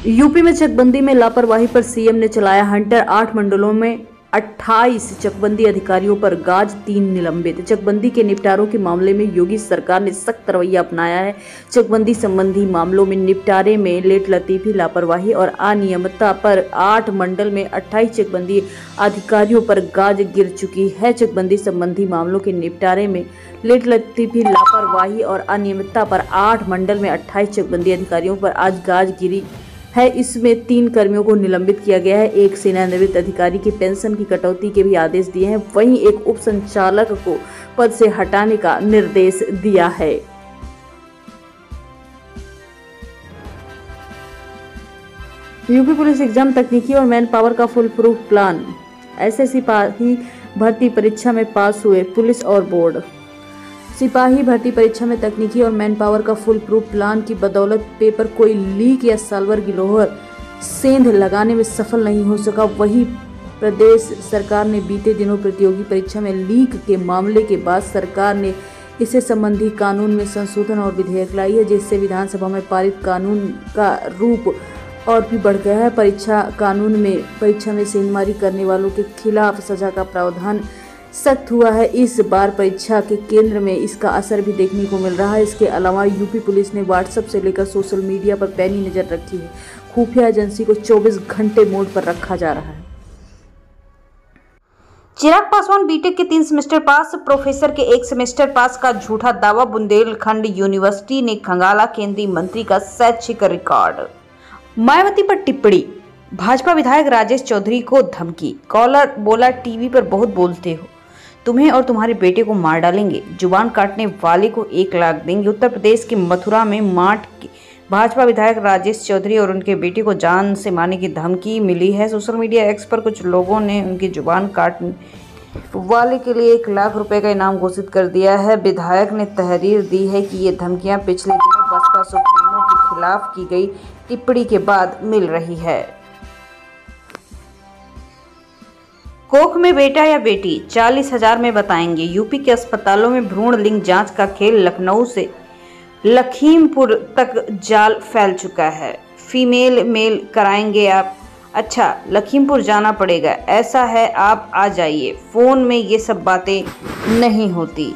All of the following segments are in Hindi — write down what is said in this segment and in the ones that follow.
यूपी में चकबंदी में लापरवाही पर सीएम ने चलाया हंटर। 8 मंडलों में 28 चकबंदी अधिकारियों पर गाज, 3 निलंबित। चकबंदी के निपटारों के मामले में योगी सरकार ने सख्त रवैया अपनाया है। चकबंदी संबंधी मामलों में निपटारे में लेटलतीफी, लापरवाही और अनियमितता पर 8 मंडल में 28 चकबंदी अधिकारियों पर गाज गिर चुकी है। चकबंदी संबंधी मामलों के निपटारे में लेटलतीफी, लापरवाही और अनियमितता पर 8 मंडल में 28 चकबंदी अधिकारियों पर आज गाज गिरी है। इसमें 3 कर्मियों को निलंबित किया गया है। एक सेवानिवृत्त अधिकारी की पेंशन की कटौती के भी आदेश दिए हैं। वहीं एक उप संचालक को पद से हटाने का निर्देश दिया है। यूपी पुलिस एग्जाम तकनीकी और मैन पावर का फुल प्रूफ प्लान। एसएससी सिपाही भर्ती परीक्षा में पास हुए पुलिस और बोर्ड। सिपाही भर्ती परीक्षा में तकनीकी और मैन पावर का फुल प्रूफ प्लान की बदौलत पेपर कोई लीक या साल्वर गिलोहर सेंध लगाने में सफल नहीं हो सका। वहीं प्रदेश सरकार ने बीते दिनों प्रतियोगी परीक्षा में लीक के मामले के बाद सरकार ने इससे संबंधी कानून में संशोधन और विधेयक लाई है, जिससे विधानसभा में पारित कानून का रूप और भी बढ़ गया है। परीक्षा कानून में परीक्षा में सेंधमारी करने वालों के खिलाफ सजा का प्रावधान सख्त हुआ है। इस बार परीक्षा के केंद्र में इसका असर भी देखने को मिल रहा है। इसके अलावा यूपी पुलिस ने व्हाट्सएप से लेकर सोशल मीडिया पर पैनी नजर रखी है। खुफिया एजेंसी को 24 घंटे मोड पर रखा जा रहा है। चिराग पासवान बीटेक के 3 सेमेस्टर पास, प्रोफेसर के 1 सेमेस्टर पास का झूठा दावा। बुंदेलखंड यूनिवर्सिटी ने खंगाला केंद्रीय मंत्री का शैक्षिक रिकॉर्ड। मायावती पर टिप्पणी, भाजपा विधायक राजेश चौधरी को धमकी। कॉलर बोला, टीवी पर बहुत बोलते हो, तुम्हें और तुम्हारे बेटे को मार डालेंगे, जुबान काटने वाले को 1 लाख देंगे। उत्तर प्रदेश के मथुरा में माठ के भाजपा विधायक राजेश चौधरी और उनके बेटे को जान से मारने की धमकी मिली है। सोशल मीडिया एक्स पर कुछ लोगों ने उनकी जुबान काटने वाले के लिए 1 लाख रुपए का इनाम घोषित कर दिया है। विधायक ने तहरीर दी है कि ये धमकियां पिछले दिनों बसपा सुप्रीमो के खिलाफ की गई टिप्पणी के बाद मिल रही है। कोख में बेटा या बेटी 40,000 में बताएंगे। यूपी के अस्पतालों में भ्रूण लिंग जांच का खेल लखनऊ से लखीमपुर तक जाल फैल चुका है। फीमेल मेल कराएंगे आप? अच्छा, लखीमपुर जाना पड़ेगा। ऐसा है, आप आ जाइए। फोन में ये सब बातें नहीं होती।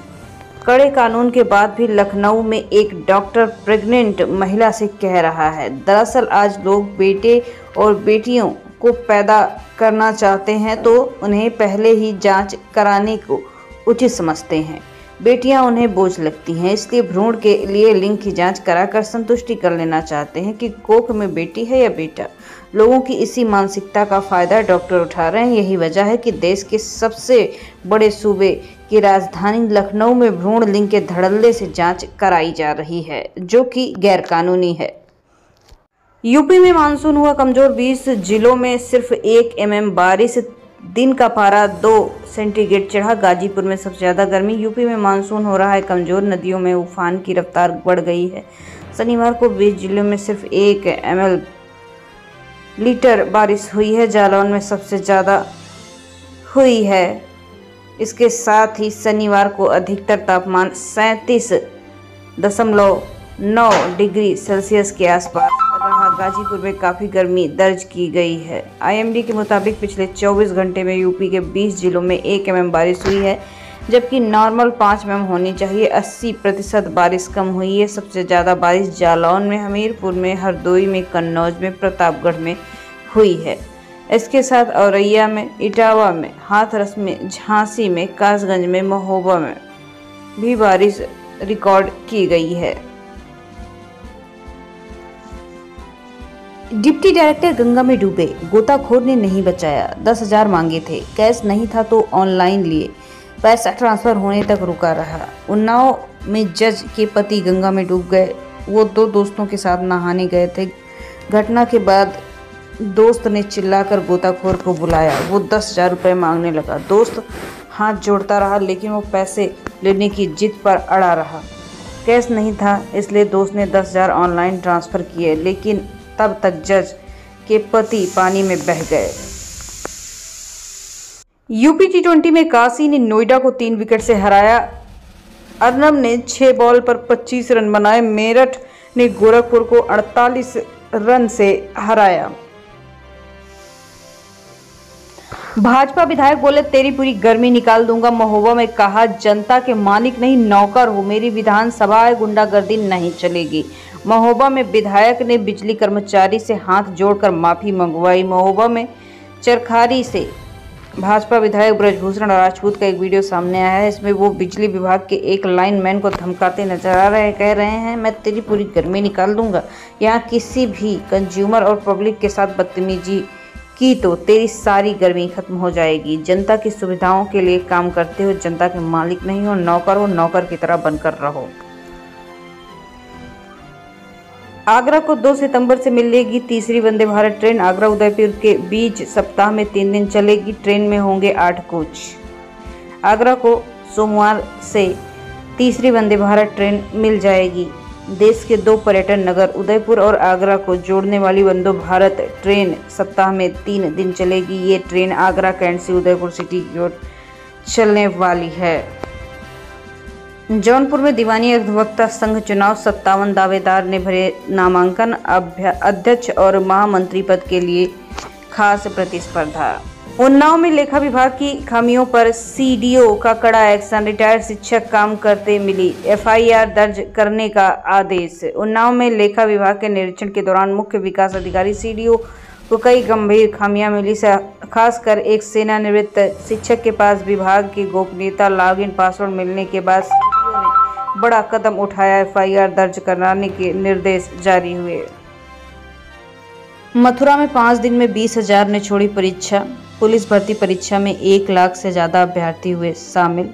कड़े कानून के बाद भी लखनऊ में एक डॉक्टर प्रेग्नेंट महिला से कह रहा है। दरअसल आज लोग बेटे और बेटियों को पैदा करना चाहते हैं तो उन्हें पहले ही जांच कराने को उचित समझते हैं। बेटियां उन्हें बोझ लगती हैं, इसलिए भ्रूण के लिए लिंग की जांच कराकर संतुष्टि कर लेना चाहते हैं कि कोख में बेटी है या बेटा। लोगों की इसी मानसिकता का फायदा डॉक्टर उठा रहे हैं। यही वजह है कि देश के सबसे बड़े सूबे की राजधानी लखनऊ में भ्रूण लिंग के धड़ल्ले से जांच कराई जा रही है, जो कि गैरकानूनी है। यूपी में मानसून हुआ कमजोर। 20 जिलों में सिर्फ 1 mm बारिश। दिन का पारा 2 सेंटीग्रेड चढ़ा। गाजीपुर में सबसे ज्यादा गर्मी। यूपी में मानसून हो रहा है कमजोर। नदियों में उफान की रफ्तार बढ़ गई है। शनिवार को 20 जिलों में सिर्फ 1 मिलीमीटर बारिश हुई है। जालौन में सबसे ज्यादा हुई है। इसके साथ ही शनिवार को अधिकतर तापमान 37.9 डिग्री सेल्सियस के आसपास रहा। गाजीपुर में काफ़ी गर्मी दर्ज की गई है। आईएमडी के मुताबिक पिछले 24 घंटे में यूपी के 20 जिलों में 1 mm बारिश हुई है, जबकि नॉर्मल 5 mm होनी चाहिए। 80% बारिश कम हुई है। सबसे ज़्यादा बारिश जालौन में, हमीरपुर में, हरदोई में, कन्नौज में, प्रतापगढ़ में हुई है। इसके साथ औरैया में, इटावा में, हाथरस में, झांसी में, कासगंज में, महोबा में भी बारिश रिकॉर्ड की गई है। डिप्टी डायरेक्टर गंगा में डूबे, गोताखोर ने नहीं बचाया। 10,000 मांगे थे, कैश नहीं था तो ऑनलाइन लिए, पैसा ट्रांसफर होने तक रुका रहा। उन्नाव में जज के पति गंगा में डूब गए। वो 2 दोस्तों के साथ नहाने गए थे। घटना के बाद दोस्त ने चिल्लाकर गोताखोर को बुलाया। वो 10,000 रुपये मांगने लगा। दोस्त हाथ जोड़ता रहा, लेकिन वो पैसे लेने की जिद पर अड़ा रहा। कैश नहीं था, इसलिए दोस्त ने 10,000 ऑनलाइन ट्रांसफ़र किए, लेकिन तब तक जज के पति पानी में बह गए। यूपी T20 में काशी ने नोएडा को 3 विकेट से हराया। अर्नब ने 6 बॉल पर 25 रन बनाए। मेरठ ने गोरखपुर को 48 रन से हराया। भाजपा विधायक बोले तेरी पूरी गर्मी निकाल दूंगा। महोबा में कहा जनता के मालिक नहीं नौकर हूं, मेरी विधानसभा गुंडागर्दी नहीं चलेगी। महोबा में विधायक ने बिजली कर्मचारी से हाथ जोड़कर माफी मंगवाई। महोबा में चरखारी से भाजपा विधायक ब्रजभूषण राजपूत का एक वीडियो सामने आया है। इसमें वो बिजली विभाग के एक लाइनमैन को धमकाते नजर आ रहे हैं। कह रहे हैं मैं तेरी पूरी गर्मी निकाल दूंगा, यहाँ किसी भी कंज्यूमर और पब्लिक के साथ बदतमीजी की तो तेरी सारी गर्मी खत्म हो जाएगी। जनता की सुविधाओं के लिए काम करते हो, जनता के मालिक नहीं हो, नौकर की तरह बनकर रहो। आगरा को 2 सितंबर से मिलेगी तीसरी वंदे भारत ट्रेन। आगरा उदयपुर के बीच सप्ताह में 3 दिन चलेगी। ट्रेन में होंगे 8 कोच। आगरा को सोमवार से तीसरी वंदे भारत ट्रेन मिल जाएगी। देश के 2 पर्यटन नगर उदयपुर और आगरा को जोड़ने वाली वंदे भारत ट्रेन सप्ताह में 3 दिन चलेगी। ये ट्रेन आगरा कैंट से उदयपुर सिटी की ओर चलने वाली है। जौनपुर में दीवानी अधिवक्ता संघ चुनाव, 57 दावेदार ने भरे नामांकन। अध्यक्ष और महामंत्री पद के लिए खास प्रतिस्पर्धा। उन्नाव में लेखा विभाग की खामियों पर सीडीओ का कड़ा एक्शन। रिटायर्ड शिक्षक काम करते मिली, एफआईआर दर्ज करने का आदेश। उन्नाव में लेखा विभाग के निरीक्षण के दौरान मुख्य विकास अधिकारी सीडीओ को कई गंभीर खामियां मिली। खासकर एक सेवानिवृत्त शिक्षक के पास विभाग की गोपनीयता लॉगिन पासवर्ड मिलने के बाद सीडीओ ने बड़ा कदम उठाया। एफआईआर दर्ज कराने के निर्देश जारी हुए। मथुरा में 5 दिन में 20,000 ने छोड़ी परीक्षा। पुलिस भर्ती परीक्षा में 1 लाख से ज्यादा अभ्यर्थी हुए शामिल।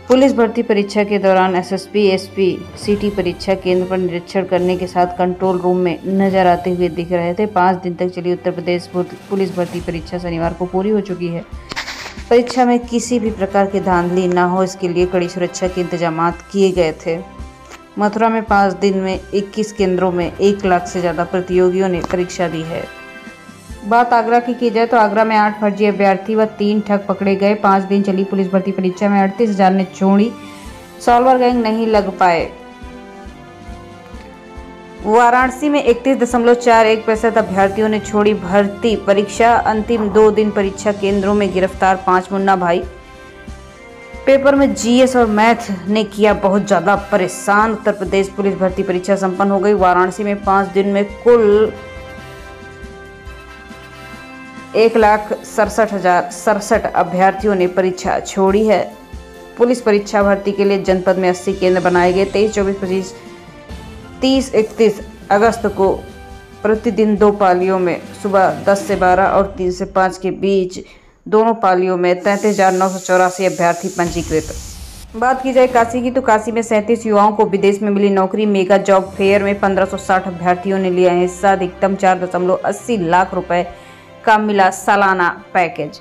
पुलिस भर्ती परीक्षा के दौरान एसएसपी, एसपी सिटी परीक्षा केंद्र पर निरीक्षण करने के साथ कंट्रोल रूम में नजर आते हुए दिख रहे थे। 5 दिन तक चली उत्तर प्रदेश पुलिस भर्ती परीक्षा शनिवार को पूरी हो चुकी है। परीक्षा में किसी भी प्रकार की धांधली न हो, इसके लिए कड़ी सुरक्षा के इंतजाम किए गए थे। मथुरा में 5 दिन में 21 केंद्रों में 1 लाख से ज़्यादा प्रतियोगियों ने परीक्षा दी है। बात आगरा की जाए तो आगरा में 8 फर्जी अभ्यर्थी व 3 ठग पकड़े गए। 5 दिन चली पुलिस भर्ती परीक्षा में 38,000 ने छोड़ी। सॉल्वर गैंग नहीं लग पाए। वाराणसी में 31.41% अभ्यर्थियों ने छोड़ी भर्ती परीक्षा। अंतिम 2 दिन परीक्षा केंद्रों में गिरफ्तार 5 मुन्ना भाई। पेपर में जीएस और मैथ ने किया बहुत ज्यादा परेशान। उत्तर प्रदेश पुलिस भर्ती परीक्षा संपन्न हो गई। वाराणसी में 5 दिन में कुल 1,67,067 अभ्यर्थियों ने परीक्षा छोड़ी है। पुलिस परीक्षा भर्ती के लिए जनपद में 80 केंद्र बनाए गए। 23, 24, 25, 30, 31 अगस्त को प्रतिदिन 2 पालियों में सुबह 10 से 12 और 3 से 5 के बीच दोनों पालियों में 33,984 अभ्यर्थी पंजीकृत। बात की जाए काशी की तो काशी में 37 युवाओं को विदेश में मिली नौकरी। मेगा जॉब फेयर में 1560 अभ्यर्थियों ने लिया हिस्सा। अधिकतम 4.80 लाख रुपए का मिला सालाना पैकेज।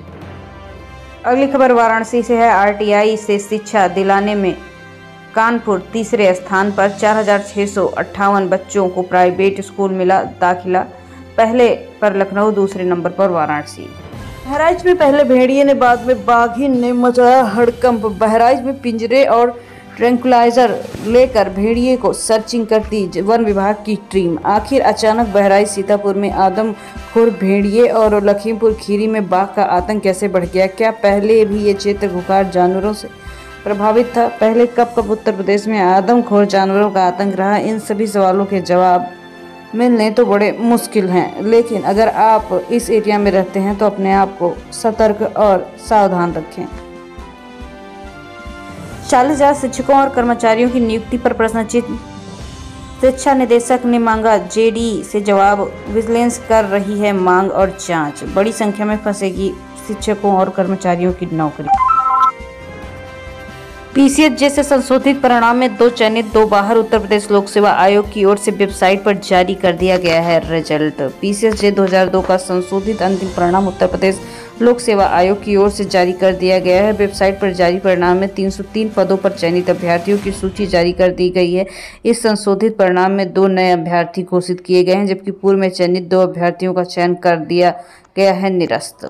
अगली खबर वाराणसी से है। आरटीआई से शिक्षा दिलाने में कानपुर तीसरे स्थान पर। 4,658 बच्चों को प्राइवेट स्कूल मिला दाखिला। पहले पर लखनऊ, दूसरे नंबर पर वाराणसी। बहराइच में पहले भेड़िए ने, बाद में बाघिन ने मचाया हड़कंप। बहराइच में पिंजरे और ट्रैंक्विलाइजर लेकर भेड़िए को सर्चिंग करती वन विभाग की टीम। आखिर अचानक बहराइच सीतापुर में आदमखोर भेड़िए और लखीमपुर खीरी में बाघ का आतंक कैसे बढ़ गया? क्या पहले भी ये क्षेत्र खुंखार जानवरों से प्रभावित था? पहले कब उत्तर प्रदेश में आदमखोर जानवरों का आतंक रहा? इन सभी सवालों के जवाब मिलने तो बड़े मुश्किल हैं, लेकिन अगर आप इस एरिया में रहते हैं तो अपने आप को सतर्क और सावधान रखें। 40,000 शिक्षकों और कर्मचारियों की नियुक्ति पर प्रश्नचिन्ह। शिक्षा निदेशक ने मांगा जेडीई से जवाब। विजिलेंस कर रही है मांग और जांच। बड़ी संख्या में फंसेगी शिक्षकों और कर्मचारियों की नौकरी। पीसीएस जैसे संशोधित परिणाम में 2 चयनित 2 बाहर। उत्तर प्रदेश लोक सेवा आयोग की ओर से वेबसाइट पर जारी कर दिया गया है रिजल्ट। पीसीएस जे 2002 का संशोधित अंतिम परिणाम उत्तर प्रदेश लोक सेवा आयोग की ओर से जारी कर दिया गया है। वेबसाइट पर जारी परिणाम में 303 पदों पर चयनित अभ्यर्थियों की सूची जारी कर दी गई है। इस संशोधित परिणाम में 2 नए अभ्यर्थी घोषित किए गए हैं, जबकि पूर्व में चयनित 2 अभ्यर्थियों का चयन कर दिया गया है निरस्त।